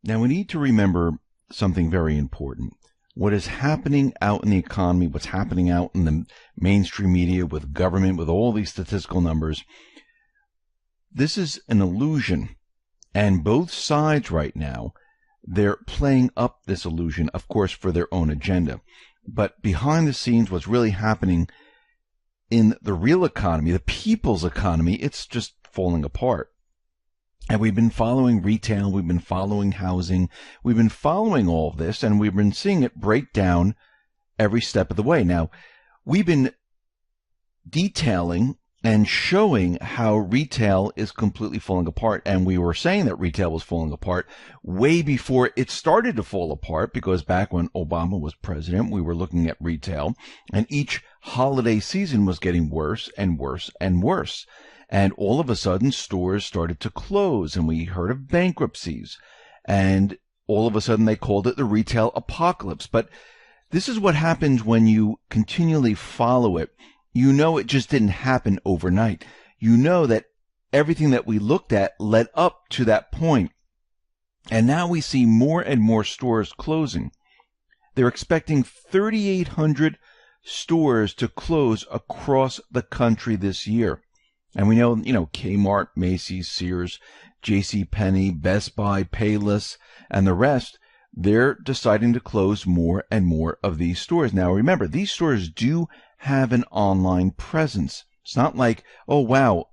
Now, we need to remember something very important. What is happening out in the economy, what's happening out in the mainstream media with government, with all these statistical numbers, this is an illusion. And both sides right now, they're playing up this illusion, of course, for their own agenda. But behind the scenes, what's really happening in the real economy, the people's economy, it's just falling apart. And we've been following retail, we've been following housing, we've been following all of this, and we've been seeing it break down every step of the way. Now, we've been detailing and showing how retail is completely falling apart, and we were saying that retail was falling apart way before it started to fall apart, because back when Obama was president, we were looking at retail, and each holiday season was getting worse and worse and worse. And all of a sudden, stores started to close, and we heard of bankruptcies. And all of a sudden, they called it the retail apocalypse. But this is what happens when you continually follow it. You know it just didn't happen overnight. You know that everything that we looked at led up to that point. And now we see more and more stores closing. They're expecting 3,800 stores to close across the country this year. And we know, Kmart, Macy's, Sears, JCPenney, Best Buy, Payless, and the rest, they're deciding to close more and more of these stores. Now, remember, these stores do have an online presence. It's not like, oh, wow,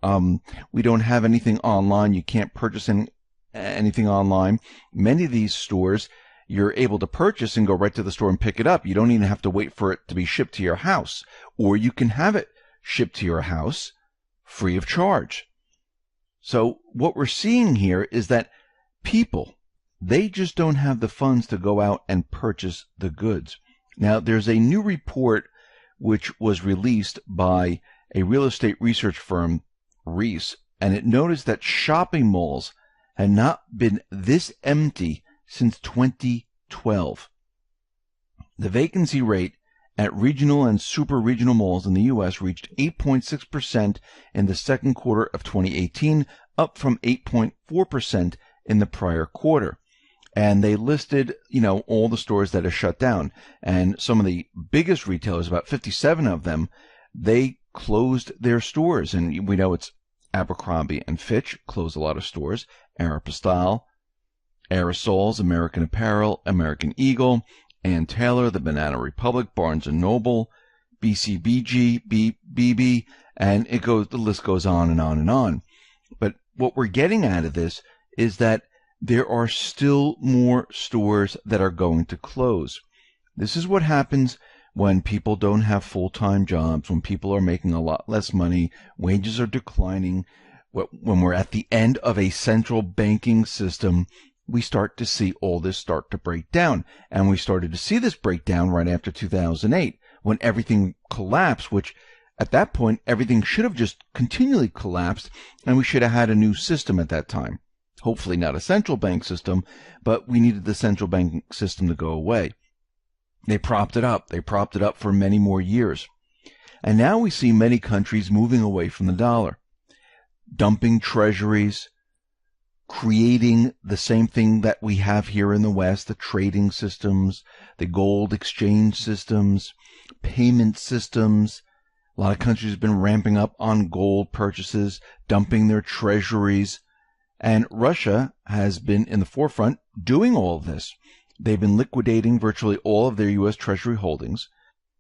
we don't have anything online. You can't purchase anything online. Many of these stores, you're able to purchase and go right to the store and pick it up. You don't even have to wait for it to be shipped to your house. Or you can have it shipped to your house free of charge. So what we're seeing here is that people, they just don't have the funds to go out and purchase the goods. Now, there's a new report which was released by a real estate research firm, Reese, and it noticed that shopping malls had not been this empty since 2012. The vacancy rate at regional and super regional malls in the U.S. reached 8.6% in the second quarter of 2018, up from 8.4% in the prior quarter. And they listed, all the stores that are shut down. And some of the biggest retailers, about 57 of them, they closed their stores. And we know it's Abercrombie and Fitch closed a lot of stores, Aeropostale, Aerosols, American Apparel, American Eagle, Ann Taylor, the Banana Republic, Barnes & Noble, BCBG, BB, and the list goes on and on and on. But what we're getting out of this is that there are still more stores that are going to close. This is what happens when people don't have full-time jobs, when people are making a lot less money, wages are declining. When we're at the end of a central banking system, we start to see all this start to break down. And we started to see this breakdown right after 2008, when everything collapsed, which at that point, everything should have just continually collapsed, and we should have had a new system at that time. Hopefully not a central bank system, but we needed the central banking system to go away. They propped it up. They propped it up for many more years. And now we see many countries moving away from the dollar, dumping treasuries, creating the same thing that we have here in the West, the trading systems, the gold exchange systems, payment systems. A lot of countries have been ramping up on gold purchases, dumping their treasuries. And Russia has been in the forefront doing all of this. They've been liquidating virtually all of their U.S. Treasury holdings.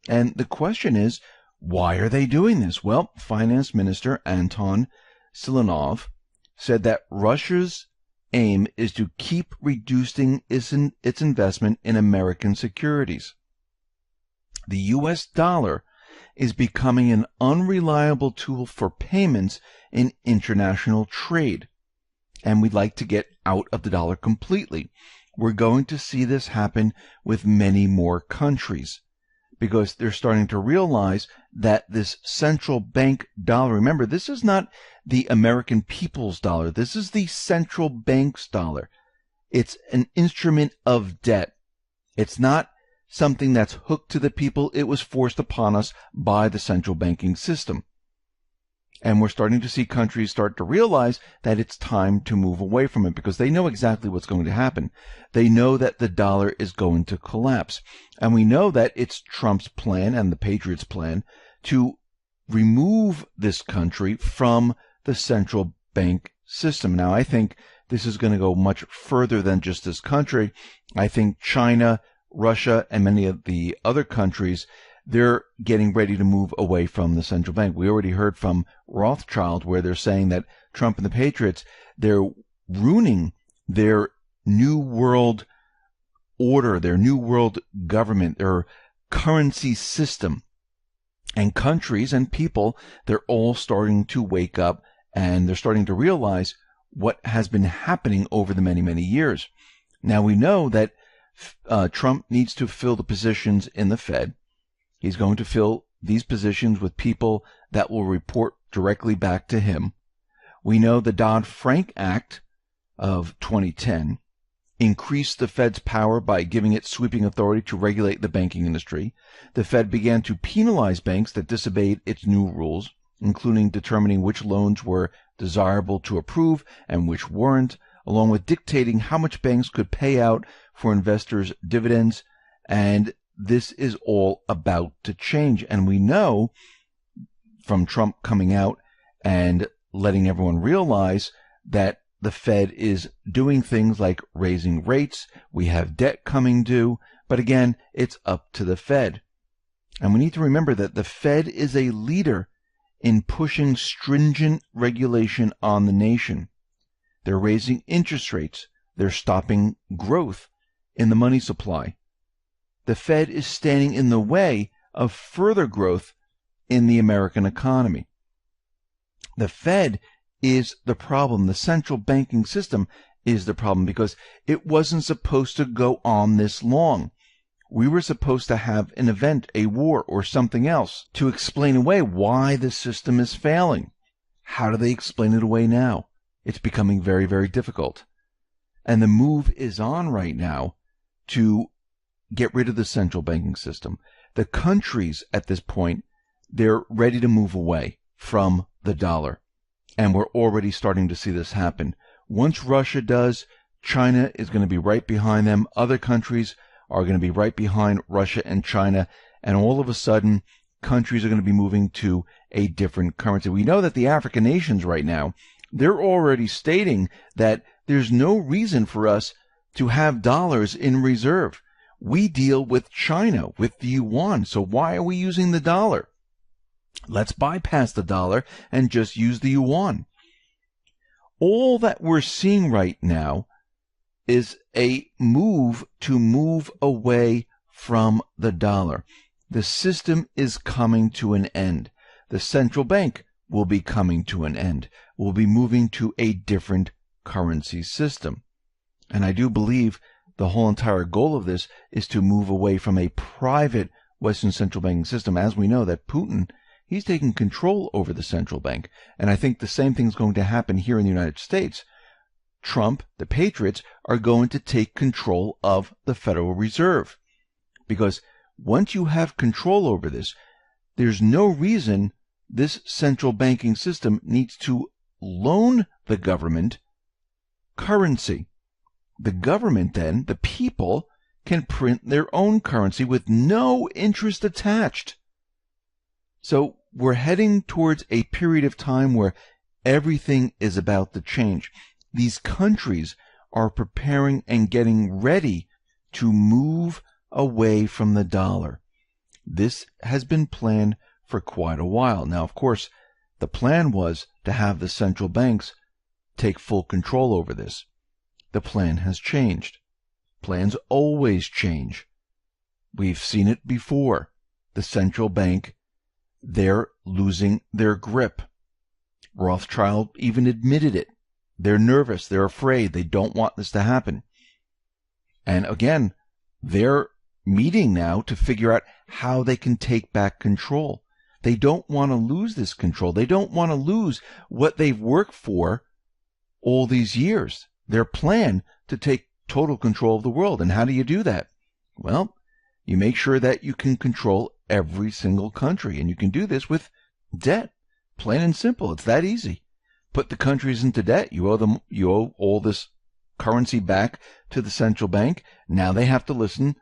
And the question is, why are they doing this? Well, Finance Minister Anton Siluanov said that Russia's aim is to keep reducing its investment in American securities. The U.S. dollar is becoming an unreliable tool for payments in international trade. And we'd like to get out of the dollar completely. We're going to see this happen with many more countries because they're starting to realize that this central bank dollar, remember, this is not the American people's dollar. This is the central bank's dollar. It's an instrument of debt. It's not something that's hooked to the people. It was forced upon us by the central banking system. And we're starting to see countries start to realize that it's time to move away from it because they know exactly what's going to happen. They know that the dollar is going to collapse. And we know that it's Trump's plan and the Patriots' plan to remove this country from the central bank system. Now, I think this is going to go much further than just this country. I think China, Russia, and many of the other countries, they're getting ready to move away from the central bank. We already heard from Rothschild where they're saying that Trump and the Patriots, they're ruining their new world order, their new world government, their currency system. And countries and people, they're all starting to wake up and they're starting to realize what has been happening over the many, many years. Now, we know that Trump needs to fill the positions in the Fed. He's going to fill these positions with people that will report directly back to him. We know the Dodd-Frank Act of 2010 increased the Fed's power by giving it sweeping authority to regulate the banking industry. The Fed began to penalize banks that disobeyed its new rules, including determining which loans were desirable to approve and which weren't, along with dictating how much banks could pay out for investors' dividends. And this is all about to change. And we know from Trump coming out and letting everyone realize that the Fed is doing things like raising rates. We have debt coming due. But again, it's up to the Fed. And we need to remember that the Fed is a leader in pushing stringent regulation on the nation. They're raising interest rates. They're stopping growth in the money supply. The Fed is standing in the way of further growth in the American economy. The Fed is the problem. The central banking system is the problem because it wasn't supposed to go on this long. We were supposed to have an event, a war, or something else to explain away why the system is failing. How do they explain it away now? It's becoming very, very difficult. And the move is on right now to get rid of the central banking system. The countries at this point, they're ready to move away from the dollar. And we're already starting to see this happen. Once Russia does, China is going to be right behind them. Other countries are going to be right behind Russia and China. And all of a sudden, countries are going to be moving to a different currency. We know that the African nations right now, they're already stating that there's no reason for us to have dollars in reserve. We deal with China, with the yuan. So why are we using the dollar? Let's bypass the dollar and just use the yuan. All that we're seeing right now is a move to move away from the dollar. The system is coming to an end. The central bank will be coming to an end. We'll be moving to a different currency system. And I do believe the whole entire goal of this is to move away from a private Western central banking system. As we know that Putin, he's taking control over the central bank. And I think the same thing is going to happen here in the United States. Trump, the Patriots, are going to take control of the Federal Reserve. Because once you have control over this, there's no reason this central banking system needs to loan the government currency. The government then, the people, can print their own currency with no interest attached. So we're heading towards a period of time where everything is about to change. These countries are preparing and getting ready to move away from the dollar. This has been planned for quite a while. Now, of course, the plan was to have the central banks take full control over this. The plan has changed. Plans always change. We've seen it before. The central bank, they're losing their grip. Rothschild even admitted it. They're nervous. They're afraid. They don't want this to happen. And again, they're meeting now to figure out how they can take back control. They don't want to lose this control. They don't want to lose what they've worked for all these years. Their plan to take total control of the world. And how do you do that? Well, you make sure that you can control every single country. And you can do this with debt. Plain and simple. It's that easy. Put the countries into debt. You owe all this currency back to the central bank. Now they have to listen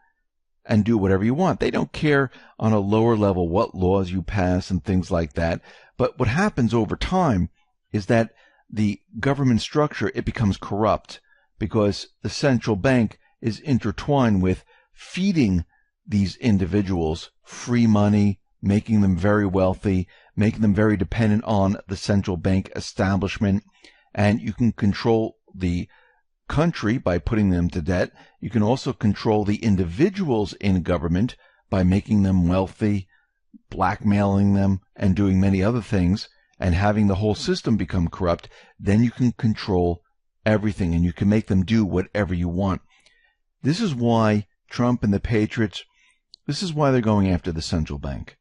and do whatever you want. They don't care on a lower level what laws you pass and things like that. But what happens over time is that the government structure, it becomes corrupt because the central bank is intertwined with feeding these individuals free money, making them very wealthy, making them very dependent on the central bank establishment. And you can control the country by putting them to debt. You can also control the individuals in government by making them wealthy, blackmailing them, and doing many other things, and having the whole system become corrupt. Then you can control everything, and you can make them do whatever you want. This is why Trump and the Patriots, this is why they're going after the central bank.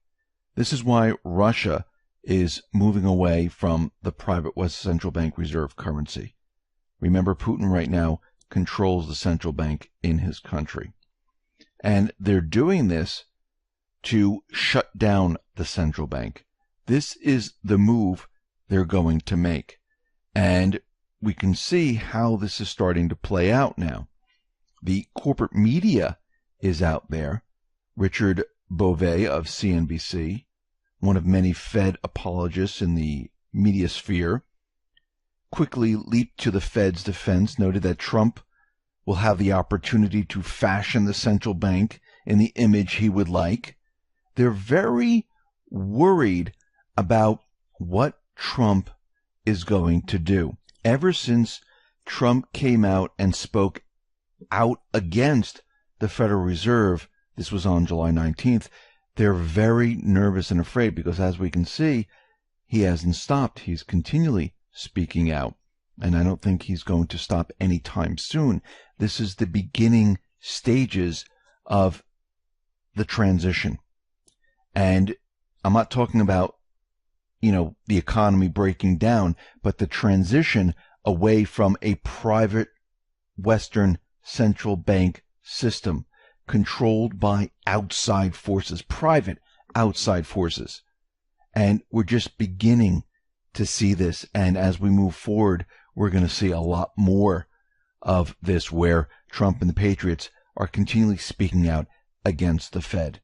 This is why Russia is moving away from the private West central bank reserve currency. Remember, Putin right now controls the central bank in his country. And they're doing this to shut down the central bank. This is the move they're going to make. And we can see how this is starting to play out now. The corporate media is out there. Richard Beauvais of CNBC, one of many Fed apologists in the media sphere, quickly leaped to the Fed's defense, noted that Trump will have the opportunity to fashion the central bank in the image he would like. They're very worried about what Trump is going to do. Ever since Trump came out and spoke out against the Federal Reserve, this was on July 19th, they're very nervous and afraid because, as we can see, he hasn't stopped. He's continually speaking out, and I don't think he's going to stop anytime soon. This is the beginning stages of the transition. And I'm not talking about, the economy breaking down, but the transition away from a private Western central bank system controlled by outside forces, private outside forces. And we're just beginning to see this. And as we move forward, we're going to see a lot more of this, where Trump and the Patriots are continually speaking out against the Fed.